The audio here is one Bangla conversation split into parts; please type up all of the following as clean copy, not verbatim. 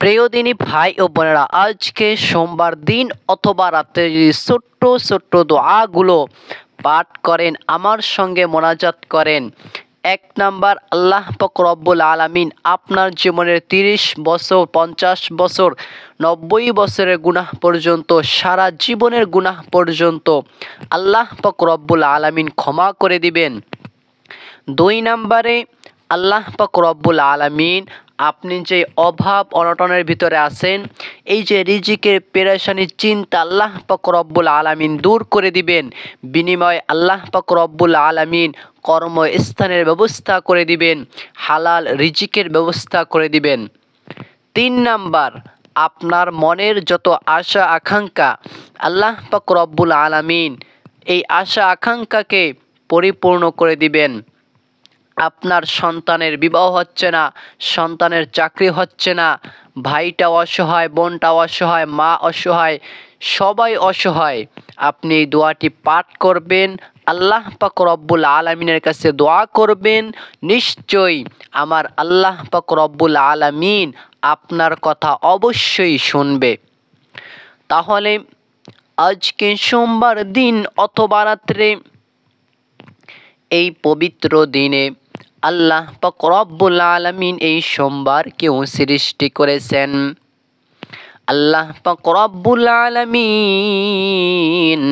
প্রিয় দিনী ভাই ও বোনেরা, আজকে সোমবার দিন অথবা রাতে যদি ছোট্ট ছোট্ট দোয়াগুলো পাঠ করেন, আমার সঙ্গে মোনাজাত করেন, এক নাম্বার আল্লাহ পাক রব্বুল আলামিন আপনার জীবনের 30 বছর, 50 বছর, 90 বছরের গুনাহ পর্যন্ত, সারা জীবনের গুনাহ পর্যন্ত আল্লাহ পাক রব্বুল আলামিন ক্ষমা করে দিবেন। 2 নাম্বারে আল্লাহ পাক রব্বুল আলামিন আপনি যে অভাব অনটনের ভিতরে আছেন, এই যে রিজিকের পেরেশানি চিন্তা আল্লাহ পাক রব্বুল আলামিন দূর করে দিবেন। বিনিময়ে আল্লাহ পাক রব্বুল আলামিন কর্মস্থানের ব্যবস্থা করে দিবেন, হালাল রিজিকের ব্যবস্থা করে দিবেন। 3 নাম্বার, আপনার মনের যত আশা আকাঙ্ক্ষা আল্লাহ পাক রব্বুল আলামিন এই আশা আকাঙ্ক্ষাকে পরিপূর্ণ করে দিবেন। আপনার সন্তানের বিবাহ হচ্ছে না, সন্তানের চাকরি হচ্ছে না, ভাইটা অসহায়, বোনটা অসহায়, মা অসহায়, সবাই অসহায়, আপনি এই দোয়াটি পাঠ করবেন, আল্লাহ পাক রব্বুল আলামিনের কাছে দোয়া করবেন, নিশ্চয়ই আমার আল্লাহ পাক রব্বুল আলামিন আপনার কথা অবশ্যই শুনবে। তাহলে আজকে সোমবার দিন অথবা রাত্রে এই পবিত্র দিনে আল্লাহ পাক রব্বুল আলামিন এই সোমবারকেও সৃষ্টি করেছেন। আল্লাহ পাক রব্বুল আলামিন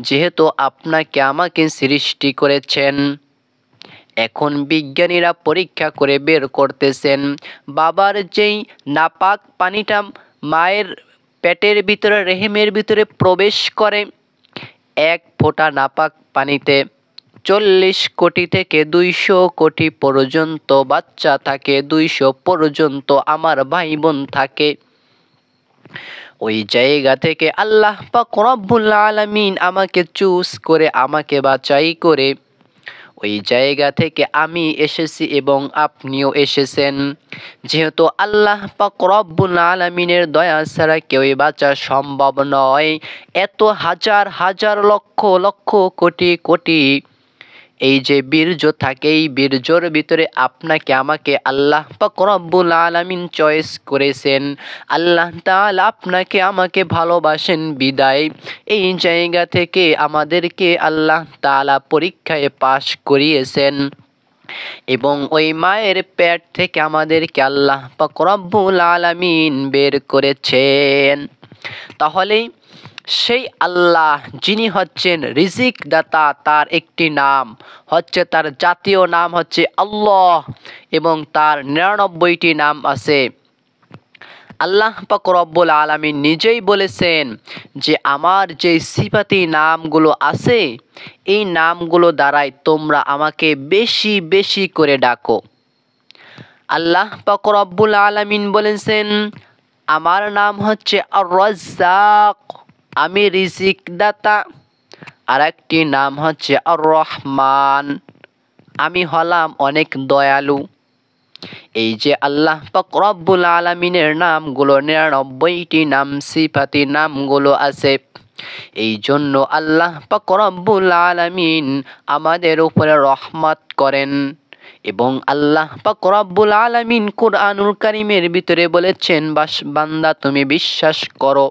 যেহেতু আপনাকে আমাকে সৃষ্টি করেছেন, এখন বিজ্ঞানীরা পরীক্ষা করে বের করতেছেন বাবার যেই নাপাক পানিটা মায়ের পেটের ভিতরে, রেহেমের ভিতরে প্রবেশ করে, 1 ফোঁটা নাপাক পানিতে 40 কোটি থেকে 200 কোটি পর্যন্ত বাচ্চা থাকে, 200 পর্যন্ত আমার ভাই বোন থাকে। ওই জায়গা থেকে আল্লাহ পাক রব্বুল আলামিন আমাকে চুজ করে, আমাকে বাছাই করে ওই জায়গা থেকে আমি এসেছি এবং আপনিও এসেছেন। যেহেতু আল্লাহ পাক রব্বুল আলামিনের দয়া ছাড়া কেউই বাঁচা সম্ভব নয়, এত হাজার হাজার লক্ষ লক্ষ কোটি কোটি এই যে বীর্য থাকে, এই বীর্যর ভিতরে আপনাকে আমাকে আল্লাহ পাক রব্বুল আলামিন চয়েস করেছেন। আল্লাহ তাআলা আপনাকে আমাকে ভালোবাসেন বিদায় এই জায়গা থেকে আমাদেরকে আল্লাহ তাআলা পরীক্ষায় পাশ করিয়েছেন এবং ওই মায়ের পেট থেকে আমাদেরকে আল্লাহ পাক রব্বুল আলামিন বের করেছেন। তাহলে সেই আল্লাহ যিনি হচ্ছেন রিজিক দাতা, তার একটি নাম হচ্ছে, তার জাতীয় নাম হচ্ছে আল্লাহ এবং তার 99টি নাম আছে। আল্লাহ পাক রব্বুল আলামিন নিজেই বলেছেন যে আমার যে সিফাতি নামগুলো আছে, এই নামগুলো দ্বারাই তোমরা আমাকে বেশি বেশি করে ডাকো। আল্লাহ পাক রব্বুল আলামিন বলেছেন আমার নাম হচ্ছে আর-রাজ্জাক, আমি রিজিক দাতা। আর একটি নাম হচ্ছে আর-রহমান, আমি হলাম অনেক দয়ালু। এই যে আল্লাহ পাক রব্বুল আলামিনের নামগুলো 99টি নাম সিফাতি নামগুলো আছে, এই জন্য আল্লাহ পাক রব্বুল আলামিন আমাদের উপরে রহমত করেন। এবং আল্লাহ পাক রব্বুল আলামিন কুরআনুল কারীমের ভিতরে বলেছেন, বান্দা তুমি বিশ্বাস করো,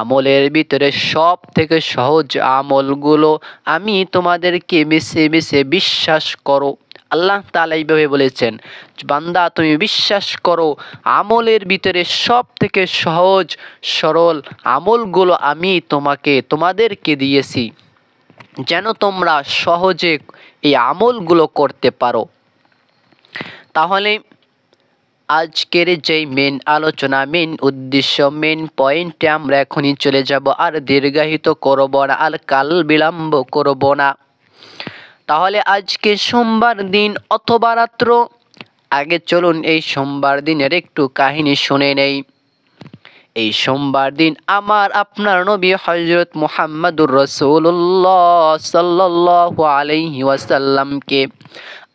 আমলের ভিতরে সব থেকে সহজ আমলগুলো আমি তোমাদেরকে বেছে বেছে বিশ্বাস করো। আল্লাহ তাআলা এইভাবে বলেছেন, বান্দা তুমি বিশ্বাস করো, আমলের ভিতরে সব থেকে সহজ সরল আমলগুলো আমি তোমাদেরকে দিয়েছি, যেন তোমরা সহজে এই আমলগুলো করতে পারো। তাহলে আজকের যেই মেন আলোচনা, মেন উদ্দেশ্য, মেন পয়েন্টে আমরা এখনই চলে যাব, আর দীর্ঘায়িত করব না, আর কাল বিলম্ব করব না। তাহলে আজকে সোমবার দিন অথবা রাত্র, আগে চলুন এই সোমবার দিনের একটু কাহিনী শুনে নেই। এই সোমবার দিন আমার আপনার নবী হযরত মুহাম্মদুর রাসূলুল্লাহ সাল্লাল্লাহু আলাইহি ওয়াসাল্লামকে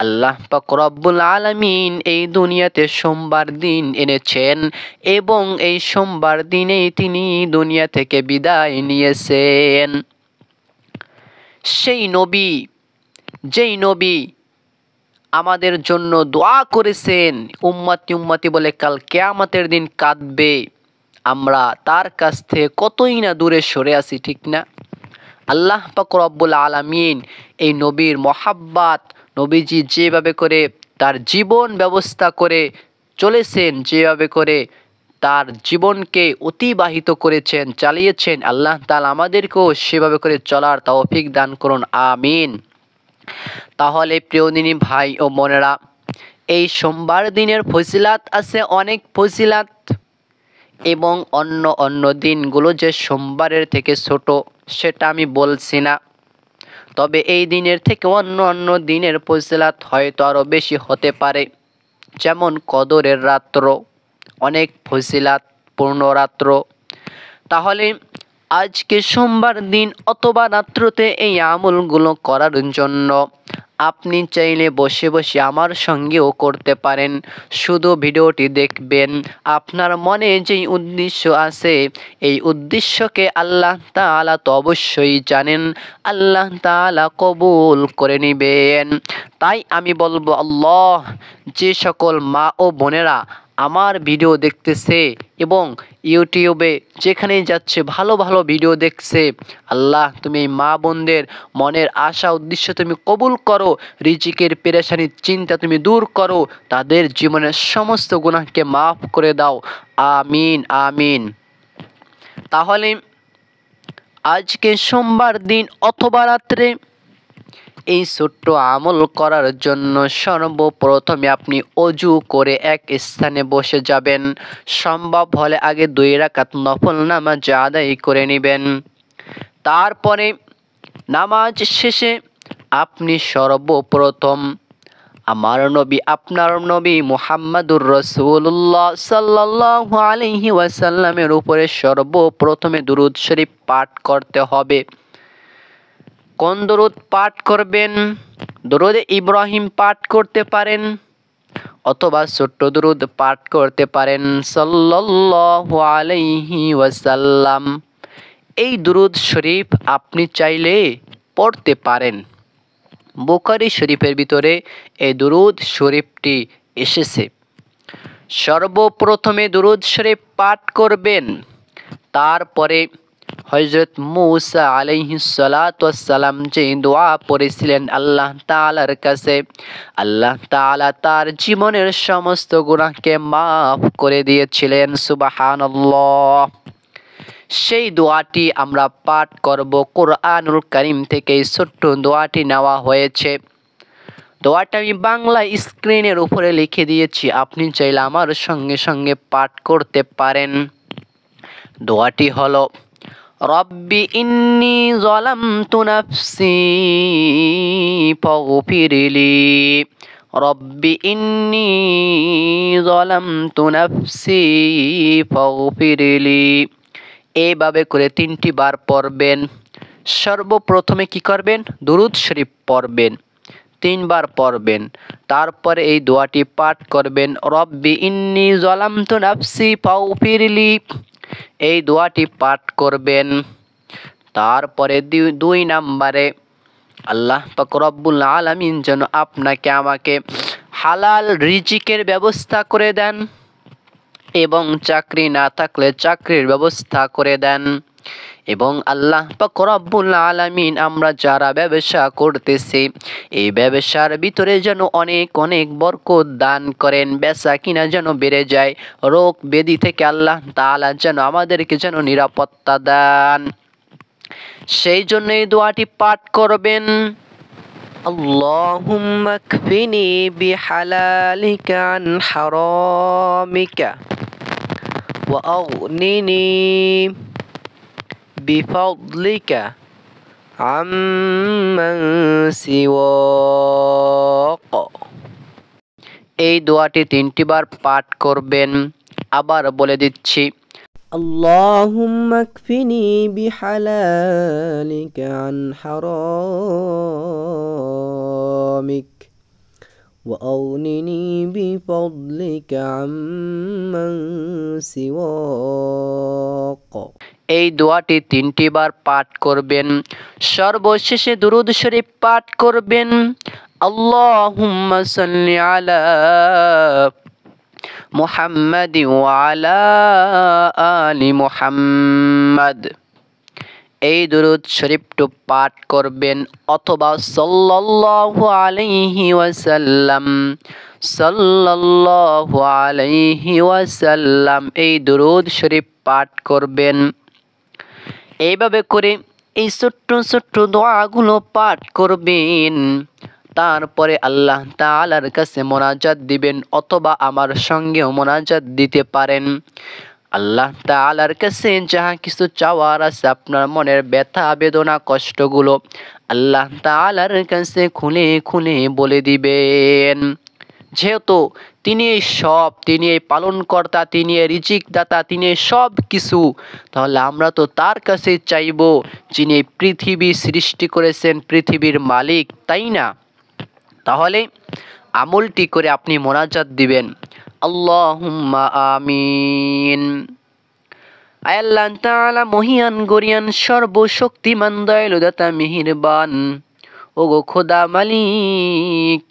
আল্লাহ পাক রব্বুল আলামিন এই দুনিয়াতে সোমবার দিন এনেছেন এবং এই সোমবার দিনেই তিনি দুনিয়া থেকে বিদায় নিয়েছেন। সেই নবী, যেই নবী আমাদের জন্য দোয়া করেছেন, উম্মতি উম্মতি বলে কাল কিয়ামতের দিন কাঁদবে। আমরা তার কাছ থেকে কতই না দূরে সরে আছি, ঠিক না? আল্লাহ পাক রব্বুল আলামিন এই নবীর মহাব্বাত, নবীজি যেভাবে করে তার জীবন ব্যবস্থা করে চলেছেন, যেভাবে করে তার জীবনকে অতিবাহিত করেছেন, চালিয়েছেন, আল্লাহ তাআলা আমাদেরকেও সেভাবে করে চলার তৌফিক দান করুন, আমিন। তাহলে প্রিয় দিনী ভাই ও বোনেরা, এই সোমবার দিনের ফজিলাত আছে অনেক ফজিলাত, এবং অন্য অন্য দিনগুলো যে সোমবারের থেকে ছোট সেটা আমি বলছি না, তবে এই দিনের থেকে অন্য অন্য দিনের ফজিলাত হয়তো আরও বেশি হতে পারে। যেমন কদরের রাত্র অনেক ফজিলাত পূর্ণ রাত্র। তাহলে আজকে সোমবার দিন অথবা রাত্রতে এই আমলগুলো করার জন্য আপনি চাইলে বসে বসে আমার সঙ্গেও করতে পারেন। শুধু ভিডিওটি দেখবেন। আপনার মনে যেই উদ্দেশ্য আছে এই উদ্দেশ্যকে আল্লাহ তাআলা তো অবশ্যই জানেন, আল্লাহ তাআলা কবুল করে নেবেন। তাই আমি বলবো, আল্লাহ, যে সকল মা ও বোনেরা আমার ভিডিও দেখতেছে এবং ইউটিউবে যেখানেই যাচ্ছে ভালো ভালো ভিডিও দেখছে, আল্লাহ তুমি এই মা বোনদের মনের আশা উদ্দেশ্য তুমি কবুল করো, রিজিকের পেরেশানির চিন্তা তুমি দূর করো, তাদের জীবনের সমস্ত গুনাহকে মাফ করে দাও, আমিন আমিন। তাহলে আজকে সোমবার দিন অথবা রাত্রে এই ছোট্ট আমল করার জন্য সর্বপ্রথমে আপনি অজু করে এক স্থানে বসে যাবেন। সম্ভব হলে আগে 2 রাকাত নফল নামাজ আদায় করে নেবেন। তারপরে নামাজ শেষে আপনি সর্বপ্রথম আমার নবী, আপনার নবী মুহাম্মাদুর রাসূলুল্লাহ সাল্লাল্লাহু আলাইহি ওয়াসাল্লামের উপরে সর্বপ্রথমে দুরূদ শরীফ পাঠ করতে হবে। কোন দরুদ পাঠ করবেন? দরুদে ইব্রাহিম পাঠ করতে পারেন, অথবা ছোট্ট দরুদ পাঠ করতে পারেন, সাল্লাল্লাহু আলাইহি ওয়াসাল্লাম। এই দরুদ শরীফ আপনি চাইলে পড়তে পারেন। বুখারী শরীফের ভিতরে এই দরুদ শরীফটি এসেছে। সর্বপ্রথমে দরুদ শরীফ পাঠ করবেন। তারপরে হযরত মূসা আলাইহিস সালাতু ওয়াস সালাম যে দোয়া পড়েছিলেন আল্লাহ তাআলার কাছে, আল্লাহ তাআলা তার জীবনের সমস্ত গুনাহকে মাফ করে দিয়েছিলেন, সুবহানাল্লাহ। সেই দোয়াটি আমরা পাঠ করব। কোরআনুল কারীম থেকে এই ছোট্ট দোয়াটি নেওয়া হয়েছে। দোয়াটা আমি বাংলা স্ক্রিনের উপরে লিখে দিয়েছি, আপনি চাইলে আমার সঙ্গে সঙ্গে পাঠ করতে পারেন। দোয়াটি হলো, রব্বি ইন্নী যালামতু নাফসি ফাগফিরলি, রব্বি ইন্নী যালামতু নাফসি ফাগফিরলি। এইভাবে করে 3টি বার পড়বেন। সর্বপ্রথমে কি করবেন? দুরূদ শরীফ পড়বেন, 3 বার পড়বেন। তারপরে এই দোয়াটি পাঠ করবেন, রব্বি ইন্নী যালামতু নাফসি ফাগফিরলি। এই দোয়াটি পাঠ করবেন। তারপরে 2 নম্বরে আল্লাহ পাক রব্বুল আলামিন যেন আপনাকে আমাকে হালাল রিজিকের ব্যবস্থা করে দেন, এবং চাকরি না থাকলে চাকরির ব্যবস্থা করে দেন। এবং আল্লাহ পাক রব্বুল আলামিন আমরা যারা ব্যবসা করতেছি এই ব্যবসার ভিতরে যেন অনেক অনেক বরকত দান করেন, বেচা কিনা যেন বেড়ে যায়, রোগ ব্যাধি থেকে আল্লাহ তাআলা যেন আমাদেরকে যেন নিরাপত্তা দেন। সেই জন্য এই দোয়াটি পাঠ করবেন, আল্লাহুম্মা কফিনি বিহালালিকা আন হারামিকা ওয়া আগনিনি বিফাদলিকা আম্মান সিওয়াক। এই দোয়াটি 3টি বার পাঠ করবেন। আবার বলে দিচ্ছি, আল্লাহুম্মা কফিনি বিহালালিকা আন হারামিক ওয়া আগনিনি বিফাদলিকা আম্মান সিওয়াক। এই দোয়াটি 3টি বার পাঠ করবেন। সর্বশেষে দুরূদ শরীফ পাঠ করবেন, আল্লাহুম্মা সাল্লি আলা মুহাম্মাদি ওয়া আলা আলি মুহাম্মাদ। এই দুরূদ শরীফটু পাঠ করবেন অথবা সাল্লাল্লাহু আলাইহি ওয়াসাল্লাম, সাল্লাল্লাহু আলাইহি ওয়াসাল্লাম, এই দুরূদ শরীফ পাঠ করবেন। এইভাবে করে এই ছোট্ট ছোট্ট দোয়াগুলো পাঠ করবেন। তারপরে আল্লাহ তাআলার কাছে মোনাজাত দিবেন অথবা আমার সঙ্গেও মোনাজাত দিতে পারেন। আল্লাহ তাআলার কাছে যাহা কিছু চাওয়ার আছে, আপনার মনের ব্যথা বেদনা কষ্টগুলো আল্লাহ তাআলার কাছে খুলে খুলে বলে দিবেন। যেহেতু তিনি এই সব, তিনি এই পালনকর্তা, তিনি এই রিজিক দাতা, তিনি এই সব কিছু, তাহলে আমরা তো তার কাছে চাইব যিনি এই পৃথিবী সৃষ্টি করেছেন, পৃথিবীর মালিক, তাই না? তাহলে আমলটি করে আপনি মোনাজাত দিবেন, আল্লাহুম্মা আমিন। আয় আল্লাহ তাআলা মহিয়ান গরিয়ান সর্বশক্তিমান দয়ালু দাতা মেহেরবান, ওগো খোদা মালিক,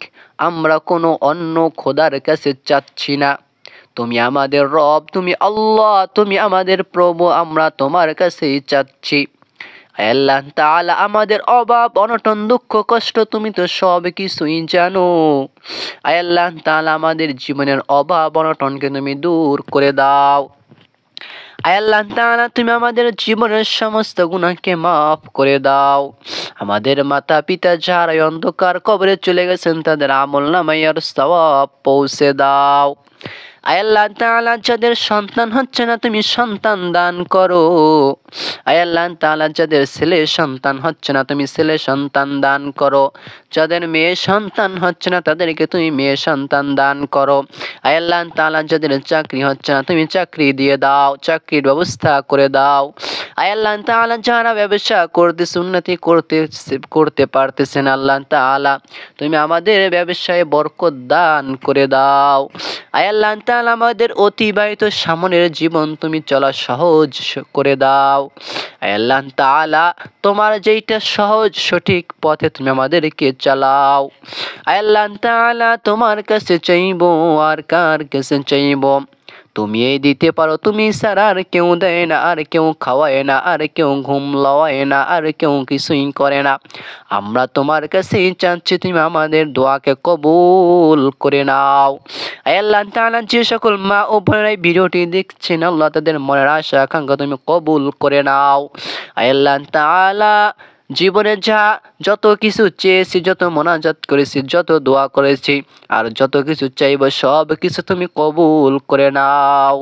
আমরা কোনো অন্য খোদার কাছে চাচ্ছি না। তুমি আমাদের রব, তুমি আল্লাহ, তুমি আমাদের প্রভু, আমরা তোমার কাছেই চাচ্ছি। আয় আল্লাহ তাআলা আমাদের অভাব অনটন দুঃখ কষ্ট তুমি তো সব কিছুই জানো। আয় আল্লাহ তাআলা আমাদের জীবনের অভাব অনটনকে তুমি দূর করে দাও। আয় আল্লাহ তাআলা তুমি আমাদের জীবনের সমস্ত গুনাহকে মাফ করে দাও। আমাদের মাতা পিতা যারা অন্ধকার কবরে চলে গেছেন তাদের আমলনামায় সওয়াব পৌঁছে দাও। আয় আল্লাহ তাআলা যাদের সন্তান হচ্ছে না তুমি সন্তান দান করো। আয় আল্লাহ তাআলা যাদের ছেলে সন্তান হচ্ছে না তুমি ছেলে সন্তান দান করো। যাদের মেয়ে সন্তান হচ্ছে না তাদেরকে তুমি মেয়ে সন্তান দান করো। আয় আল্লাহ তাআলা যাদের চাকরি হচ্ছে না তুমি চাকরি দিয়ে দাও, চাকরির ব্যবস্থা করে দাও। আয় আল্লাহ তাআলা যারা ব্যবসা করতেছে, উন্নতি করতে পারতেছেন, আল্লাহ তাআলা তুমি আমাদের ব্যবসায় বরকত দান করে দাও। আয় আল্লাহ তাআলা আমাদের অতিবাহিত সামনের জীবন তুমি চলা সহজ করে দাও। আয় আল্লাহ তাআলা তোমার যেইটা সহজ সঠিক পথে তুমি আমাদেরকে চালাও। আয় আল্লাহ তাআলা তোমার কাছে চাইবো, আর কার কাছে চাইবো? তুমি এই দিতে পারো, তুমি ছাড়া আর কেউ দেয় না, আর কেউ খাওয়ায় না, আর কেউ ঘুম লওয়ায় না, আর কেউ কিছুই করে না। আমরা তোমার কাছেই চাচ্ছি, তুমি আমাদের দোয়াকে কবুল করে নাও। আয় আল্লাহ তাআলা যে সকল মা ও বোনেরা এই ভিডিওটি দেখছেন, আল্লাহ তাদের মনের আশা আকাঙ্ক্ষা তুমি কবুল করে নাও। আয় আল্লাহ তাআলা জীবনে যত কিছু চেয়েছি, যত মোনাজাত করেছি, যত দোয়া করেছি, আর যত কিছু চাইব সব কিছু তুমি কবুল করে নাও।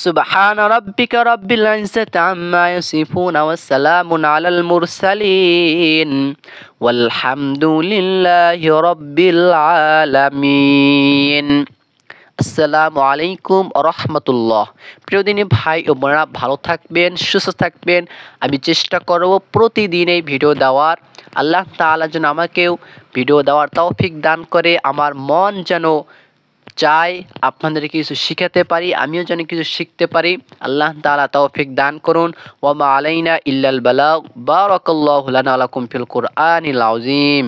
সুবহান রাব্বিকা রাব্বিল ইজ্জাতি আম্মা ইয়াসিফুন ওয়া সালামুন আলাল মুরসালিন ওয়ালহামদুলিল্লাহি রাব্বিল আলামিন। আসসালামু আলাইকুম রহমতুল্লাহ। প্রিয়দিনী ভাই ও বোনেরা, ভালো থাকবেন, সুস্থ থাকবেন। আমি চেষ্টা করব প্রতিদিন এই ভিডিও দেওয়ার। আল্লাহ তাআলা যেন আমাকেও ভিডিও দেওয়ার তৌফিক দান করে। আমার মন যেন চাই আপনাদেরকে কিছু শিখাতে পারি, আমিও যেন কিছু শিখতে পারি। আল্লাহ তাআলা তৌফিক দান করুন। ওয়া মা আলাইনা ইল্লাল বালাগ। বারাকাল্লাহু লানা ওয়া লাকুম ফিল কুরআনিল আযীম।